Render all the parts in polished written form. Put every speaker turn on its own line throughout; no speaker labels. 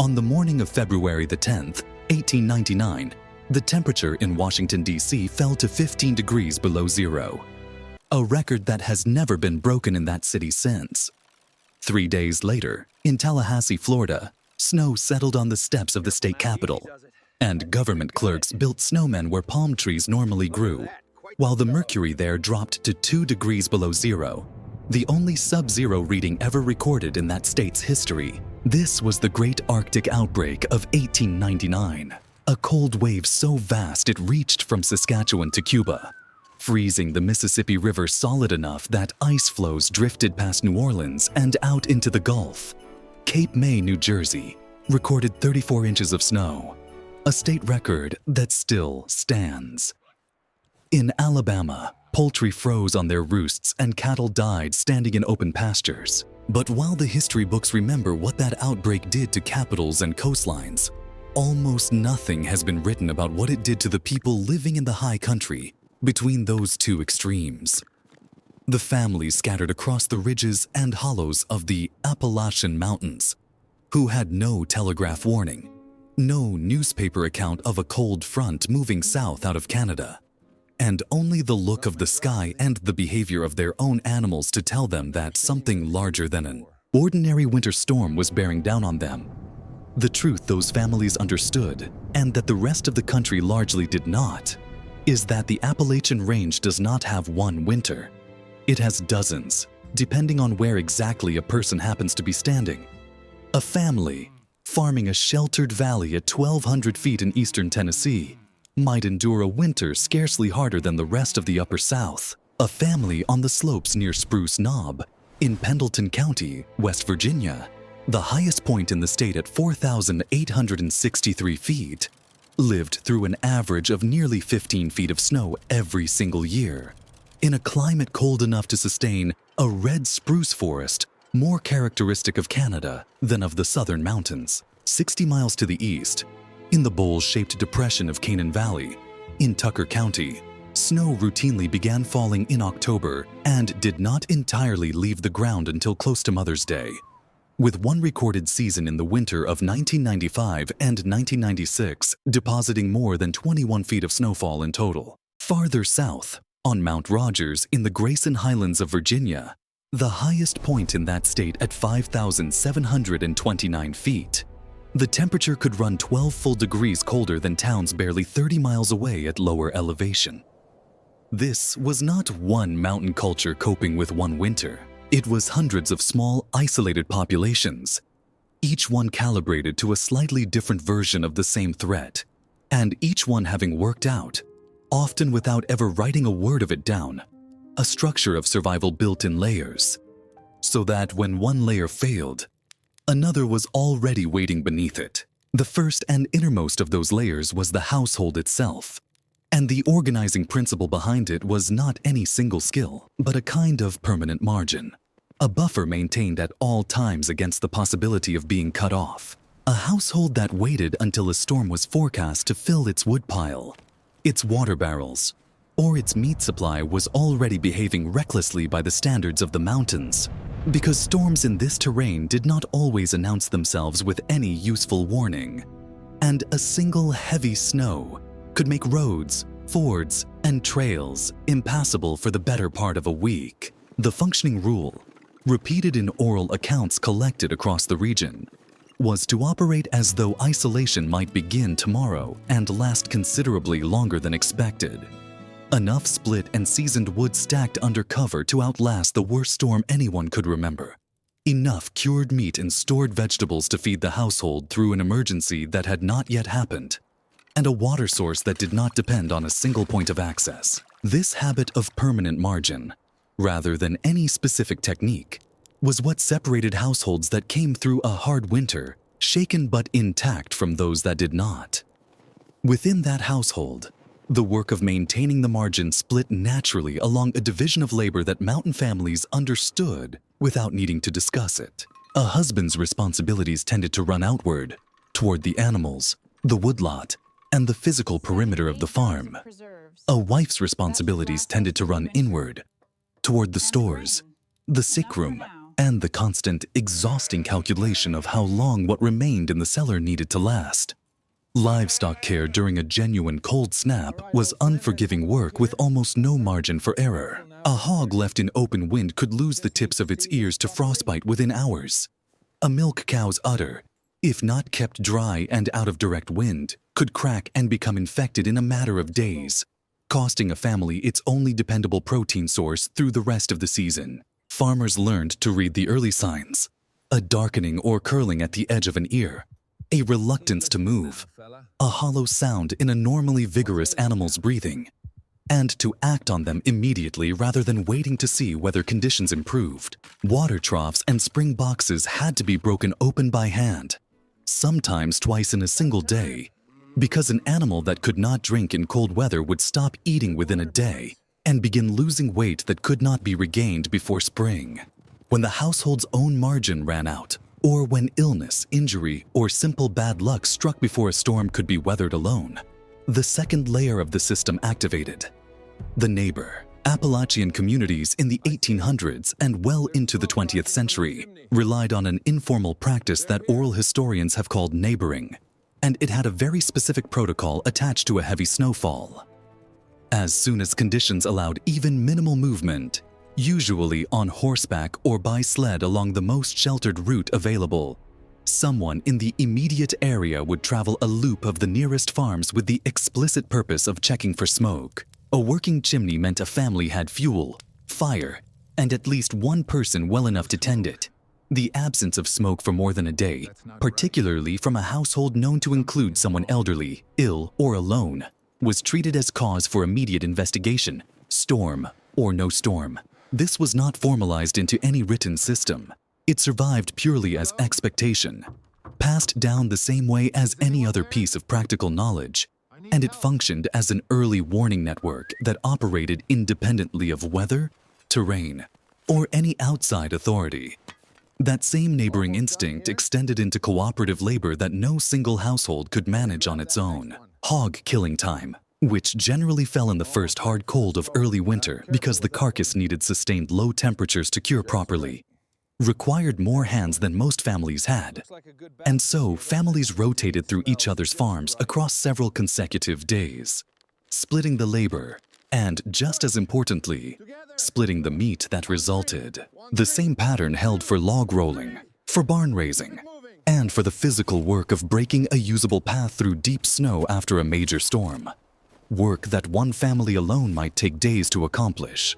On the morning of February the 10th, 1899, the temperature in Washington, D.C. fell to 15 degrees below zero, a record that has never been broken in that city since. 3 days later, in Tallahassee, Florida, snow settled on the steps of the state capitol, and government clerks built snowmen where palm trees normally grew, while the mercury there dropped to 2 degrees below zero, the only sub-zero reading ever recorded in that state's history. This was the Great Arctic Outbreak of 1899, a cold wave so vast it reached from Saskatchewan to Cuba, freezing the Mississippi River solid enough that ice floes drifted past New Orleans and out into the Gulf. Cape May, New Jersey, recorded 34 inches of snow, a state record that still stands. In Alabama, poultry froze on their roosts and cattle died standing in open pastures. But while the history books remember what that outbreak did to capitals and coastlines, almost nothing has been written about what it did to the people living in the high country between those two extremes. The families scattered across the ridges and hollows of the Appalachian Mountains, who had no telegraph warning, no newspaper account of a cold front moving south out of Canada, and only the look of the sky and the behavior of their own animals to tell them that something larger than an ordinary winter storm was bearing down on them. The truth those families understood, and that the rest of the country largely did not, is that the Appalachian Range does not have one winter. It has dozens, depending on where exactly a person happens to be standing. A family farming a sheltered valley at 1,200 feet in eastern Tennessee might endure a winter scarcely harder than the rest of the Upper South. A family on the slopes near Spruce Knob in Pendleton County, West Virginia, the highest point in the state at 4,863 feet, lived through an average of nearly 15 feet of snow every single year, in a climate cold enough to sustain a red spruce forest more characteristic of Canada than of the southern mountains. 60 miles to the east, in the bowl-shaped depression of Canaan Valley, in Tucker County, snow routinely began falling in October and did not entirely leave the ground until close to Mother's Day, with one recorded season in the winter of 1995 and 1996 depositing more than 21 feet of snowfall in total. Farther south, on Mount Rogers in the Grayson Highlands of Virginia, the highest point in that state at 5,729 feet, the temperature could run 12 full degrees colder than towns barely 30 miles away at lower elevation. This was not one mountain culture coping with one winter. It was hundreds of small, isolated populations, each one calibrated to a slightly different version of the same threat, and each one having worked out, often without ever writing a word of it down, a structure of survival built in layers, so that when one layer failed, another was already waiting beneath it. The first and innermost of those layers was the household itself, and the organizing principle behind it was not any single skill, but a kind of permanent margin, a buffer maintained at all times against the possibility of being cut off. A household that waited until a storm was forecast to fill its woodpile, its water barrels, or its meat supply was already behaving recklessly by the standards of the mountains, because storms in this terrain did not always announce themselves with any useful warning, and a single heavy snow could make roads, fords, and trails impassable for the better part of a week. The functioning rule, repeated in oral accounts collected across the region, was to operate as though isolation might begin tomorrow and last considerably longer than expected. Enough split and seasoned wood stacked under cover to outlast the worst storm anyone could remember. Enough cured meat and stored vegetables to feed the household through an emergency that had not yet happened, and a water source that did not depend on a single point of access. This habit of permanent margin, rather than any specific technique, was what separated households that came through a hard winter, shaken but intact, from those that did not. Within that household, the work of maintaining the margin split naturally along a division of labor that mountain families understood without needing to discuss it. A husband's responsibilities tended to run outward, toward the animals, the woodlot, and the physical perimeter of the farm. A wife's responsibilities tended to run inward, toward the stores, the sick room, and the constant, exhausting calculation of how long what remained in the cellar needed to last. Livestock care during a genuine cold snap was unforgiving work with almost no margin for error. A hog left in open wind could lose the tips of its ears to frostbite within hours. A milk cow's udder, if not kept dry and out of direct wind, could crack and become infected in a matter of days, costing a family its only dependable protein source through the rest of the season. Farmers learned to read the early signs: a darkening or curling at the edge of an ear, a reluctance to move, a hollow sound in a normally vigorous animal's breathing, and to act on them immediately rather than waiting to see whether conditions improved. Water troughs and spring boxes had to be broken open by hand, sometimes twice in a single day, because an animal that could not drink in cold weather would stop eating within a day and begin losing weight that could not be regained before spring. When the household's own margin ran out, or when illness, injury, or simple bad luck struck before a storm could be weathered alone, the second layer of the system activated: the neighbor. Appalachian communities in the 1800s and well into the 20th century relied on an informal practice that oral historians have called neighboring, and it had a very specific protocol attached to a heavy snowfall. As soon as conditions allowed even minimal movement, usually on horseback or by sled along the most sheltered route available, someone in the immediate area would travel a loop of the nearest farms with the explicit purpose of checking for smoke. A working chimney meant a family had fuel, fire, and at least one person well enough to tend it. The absence of smoke for more than a day, particularly from a household known to include someone elderly, ill, or alone, was treated as cause for immediate investigation, storm or no storm. This was not formalized into any written system. It survived purely as expectation, passed down the same way as any other piece of practical knowledge, and it functioned as an early warning network that operated independently of weather, terrain, or any outside authority. That same neighboring instinct extended into cooperative labor that no single household could manage on its own. Hog killing time, which generally fell in the first hard cold of early winter because the carcass needed sustained low temperatures to cure properly, required more hands than most families had, and so families rotated through each other's farms across several consecutive days, splitting the labor and, just as importantly, splitting the meat that resulted. The same pattern held for log rolling, for barn raising, and for the physical work of breaking a usable path through deep snow after a major storm. Work that one family alone might take days to accomplish,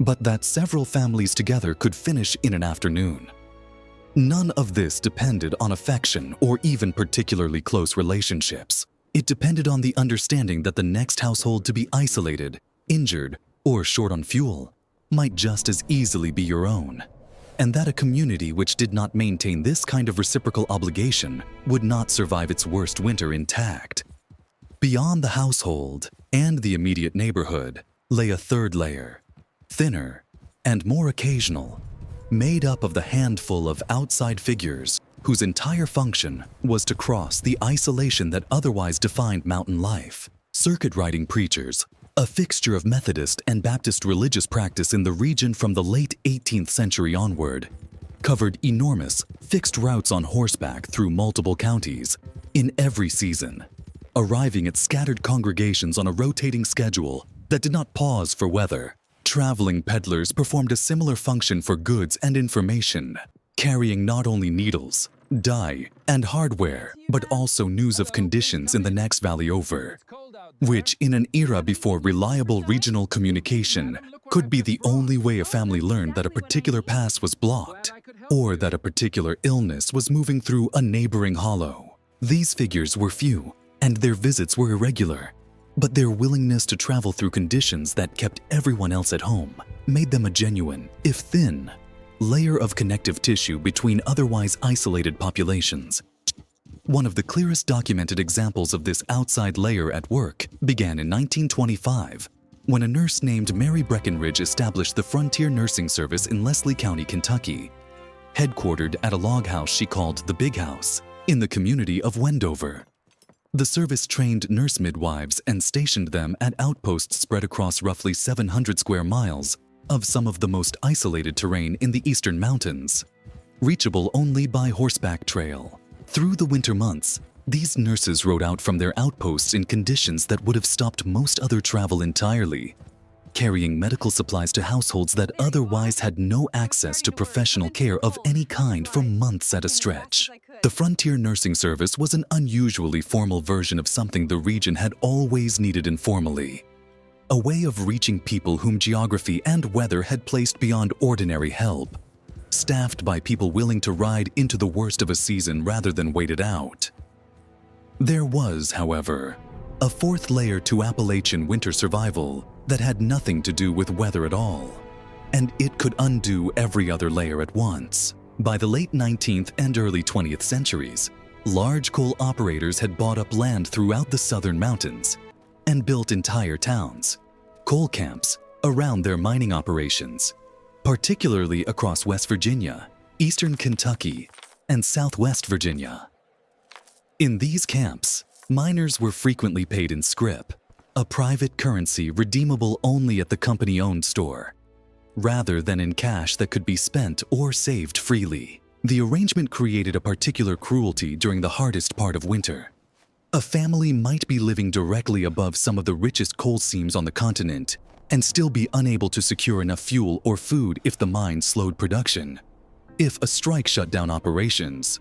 but that several families together could finish in an afternoon. None of this depended on affection or even particularly close relationships. It depended on the understanding that the next household to be isolated, injured, or short on fuel might just as easily be your own, and that a community which did not maintain this kind of reciprocal obligation would not survive its worst winter intact. Beyond the household and the immediate neighborhood lay a third layer, thinner and more occasional, made up of the handful of outside figures whose entire function was to cross the isolation that otherwise defined mountain life. Circuit riding preachers, a fixture of Methodist and Baptist religious practice in the region from the late 18th century onward, covered enormous, fixed routes on horseback through multiple counties in every season, arriving at scattered congregations on a rotating schedule that did not pause for weather. Traveling peddlers performed a similar function for goods and information, carrying not only needles, dye, and hardware, but also news of conditions in the next valley over, which in an era before reliable regional communication could be the only way a family learned that a particular pass was blocked, or that a particular illness was moving through a neighboring hollow. These figures were few, and their visits were irregular, but their willingness to travel through conditions that kept everyone else at home made them a genuine, if thin, layer of connective tissue between otherwise isolated populations. One of the clearest documented examples of this outside layer at work began in 1925, when a nurse named Mary Breckenridge established the Frontier Nursing Service in Leslie County, Kentucky, headquartered at a log house she called the Big House, in the community of Wendover. The service trained nurse midwives and stationed them at outposts spread across roughly 700 square miles of some of the most isolated terrain in the eastern mountains. reachable only by horseback trail. Through the winter months, these nurses rode out from their outposts in conditions that would have stopped most other travel entirely, carrying medical supplies to households that otherwise had no access to professional care of any kind for months at a stretch. The frontier nursing service was an unusually formal version of something the region had always needed informally. A way of reaching people whom geography and weather had placed beyond ordinary help, staffed by people willing to ride into the worst of a season rather than wait it out. There was, however, a fourth layer to Appalachian winter survival that had nothing to do with weather at all, and it could undo every other layer at once. By the late 19th and early 20th centuries, large coal operators had bought up land throughout the southern mountains and built entire towns, coal camps, around their mining operations, particularly across West Virginia, eastern Kentucky, and southwest Virginia. In these camps, miners were frequently paid in scrip, a private currency redeemable only at the company-owned store, rather than in cash that could be spent or saved freely. The arrangement created a particular cruelty during the hardest part of winter. A family might be living directly above some of the richest coal seams on the continent and still be unable to secure enough fuel or food if the mine slowed production, if a strike shut down operations,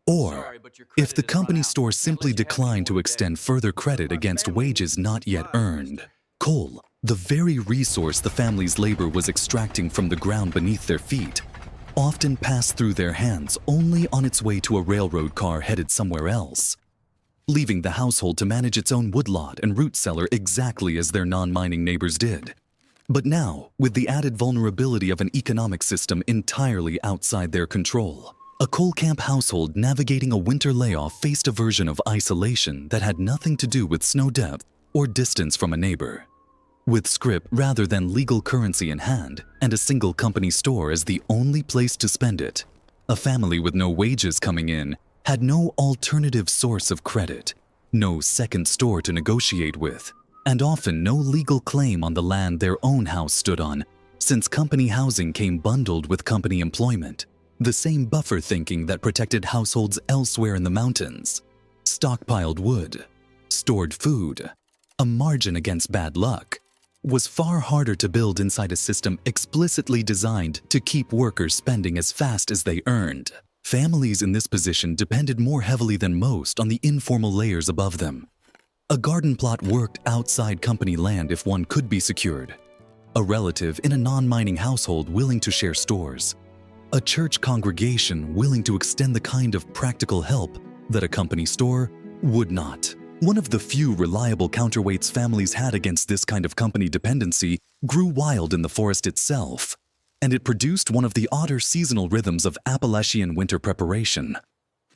or if the company store simply declined to extend further credit against wages not yet earned. Coal, the very resource the family's labor was extracting from the ground beneath their feet, often passed through their hands only on its way to a railroad car headed somewhere else, leaving the household to manage its own woodlot and root cellar exactly as their non-mining neighbors did. But now, with the added vulnerability of an economic system entirely outside their control, a coal camp household navigating a winter layoff faced a version of isolation that had nothing to do with snow depth or distance from a neighbor. With scrip rather than legal currency in hand and a single company store as the only place to spend it, a family with no wages coming in had no alternative source of credit, no second store to negotiate with, and often no legal claim on the land their own house stood on, since company housing came bundled with company employment. The same buffer thinking that protected households elsewhere in the mountains. Stockpiled wood, stored food, a margin against bad luck, was far harder to build inside a system explicitly designed to keep workers spending as fast as they earned. Families in this position depended more heavily than most on the informal layers above them. A garden plot worked outside company land if one could be secured. A relative in a non-mining household willing to share stores. A church congregation willing to extend the kind of practical help that a company store would not. One of the few reliable counterweights families had against this kind of company dependency grew wild in the forest itself, and it produced one of the odder seasonal rhythms of Appalachian winter preparation.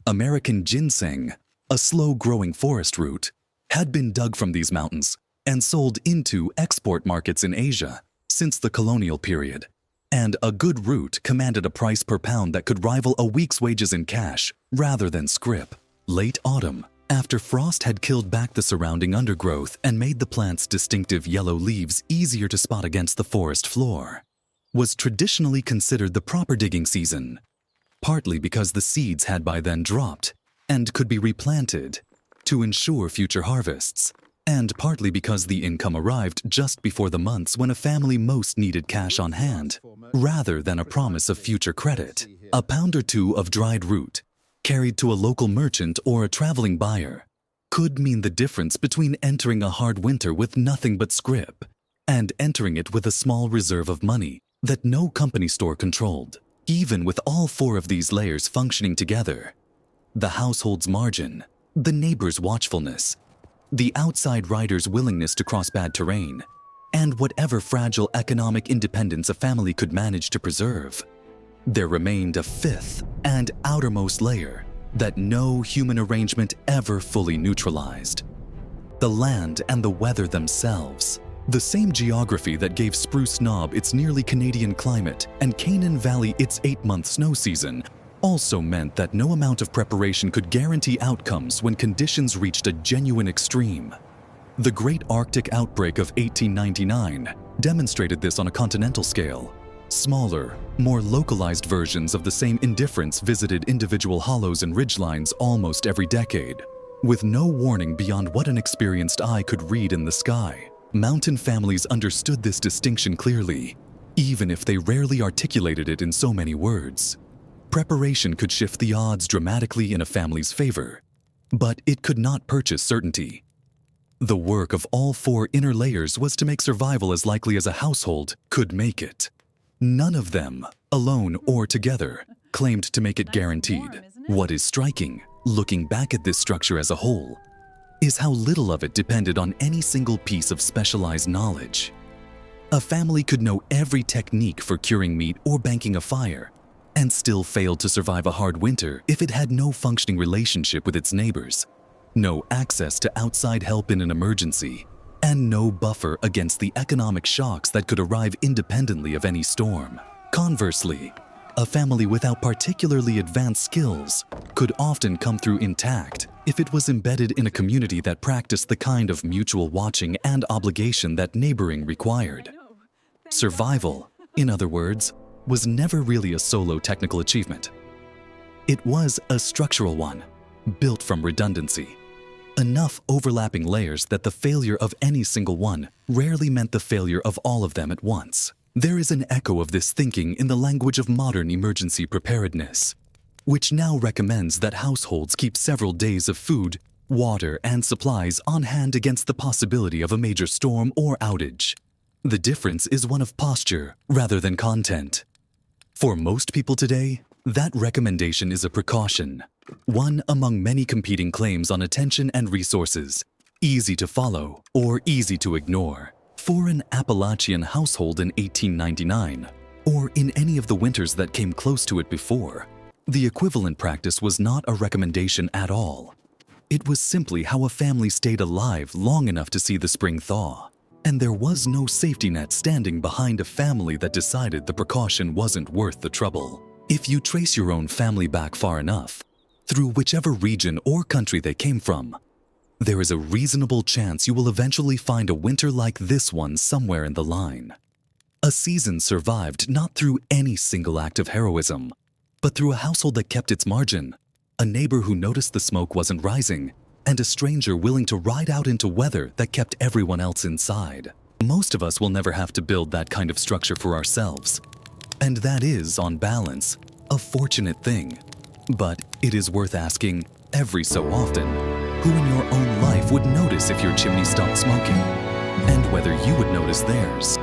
American ginseng, a slow-growing forest root, had been dug from these mountains and sold into export markets in Asia since the colonial period. And a good root commanded a price per pound that could rival a week's wages in cash rather than scrip. Late autumn, after frost had killed back the surrounding undergrowth and made the plant's distinctive yellow leaves easier to spot against the forest floor, was traditionally considered the proper digging season, partly because the seeds had by then dropped and could be replanted to ensure future harvests, and partly because the income arrived just before the months when a family most needed cash on hand, rather than a promise of future credit. A pound or two of dried root, carried to a local merchant or a traveling buyer, could mean the difference between entering a hard winter with nothing but scrip and entering it with a small reserve of money that no company store controlled. Even with all four of these layers functioning together, the household's margin, the neighbor's watchfulness, the outside rider's willingness to cross bad terrain, and whatever fragile economic independence a family could manage to preserve, there remained a fifth and outermost layer that no human arrangement ever fully neutralized. The land and the weather themselves. The same geography that gave Spruce Knob its nearly Canadian climate and Canaan Valley its 8-month snow season also meant that no amount of preparation could guarantee outcomes when conditions reached a genuine extreme. The Great Arctic Outbreak of 1899 demonstrated this on a continental scale. Smaller, more localized versions of the same indifference visited individual hollows and ridgelines almost every decade, with no warning beyond what an experienced eye could read in the sky. Mountain families understood this distinction clearly, even if they rarely articulated it in so many words. Preparation could shift the odds dramatically in a family's favor, but it could not purchase certainty. The work of all four inner layers was to make survival as likely as a household could make it. None of them, alone or together, claimed to make it guaranteed. What is striking, looking back at this structure as a whole, is how little of it depended on any single piece of specialized knowledge. A family could know every technique for curing meat or banking a fire, and still failed to survive a hard winter if it had no functioning relationship with its neighbors, no access to outside help in an emergency, and no buffer against the economic shocks that could arrive independently of any storm. Conversely, a family without particularly advanced skills could often come through intact if it was embedded in a community that practiced the kind of mutual watching and obligation that neighboring required. Survival, in other words, was never really a solo technical achievement. It was a structural one, built from redundancy. Enough overlapping layers that the failure of any single one rarely meant the failure of all of them at once. There is an echo of this thinking in the language of modern emergency preparedness, which now recommends that households keep several days of food, water, and supplies on hand against the possibility of a major storm or outage. The difference is one of posture rather than content. For most people today, that recommendation is a precaution, one among many competing claims on attention and resources, easy to follow or easy to ignore. For an Appalachian household in 1899, or in any of the winters that came close to it before, the equivalent practice was not a recommendation at all. It was simply how a family stayed alive long enough to see the spring thaw. And there was no safety net standing behind a family that decided the precaution wasn't worth the trouble. If you trace your own family back far enough, through whichever region or country they came from, there is a reasonable chance you will eventually find a winter like this one somewhere in the line. A season survived not through any single act of heroism, but through a household that kept its margin, a neighbor who noticed the smoke wasn't rising, and a stranger willing to ride out into weather that kept everyone else inside. Most of us will never have to build that kind of structure for ourselves. And that is, on balance, a fortunate thing. But it is worth asking, every so often, who in your own life would notice if your chimney stopped smoking, and whether you would notice theirs.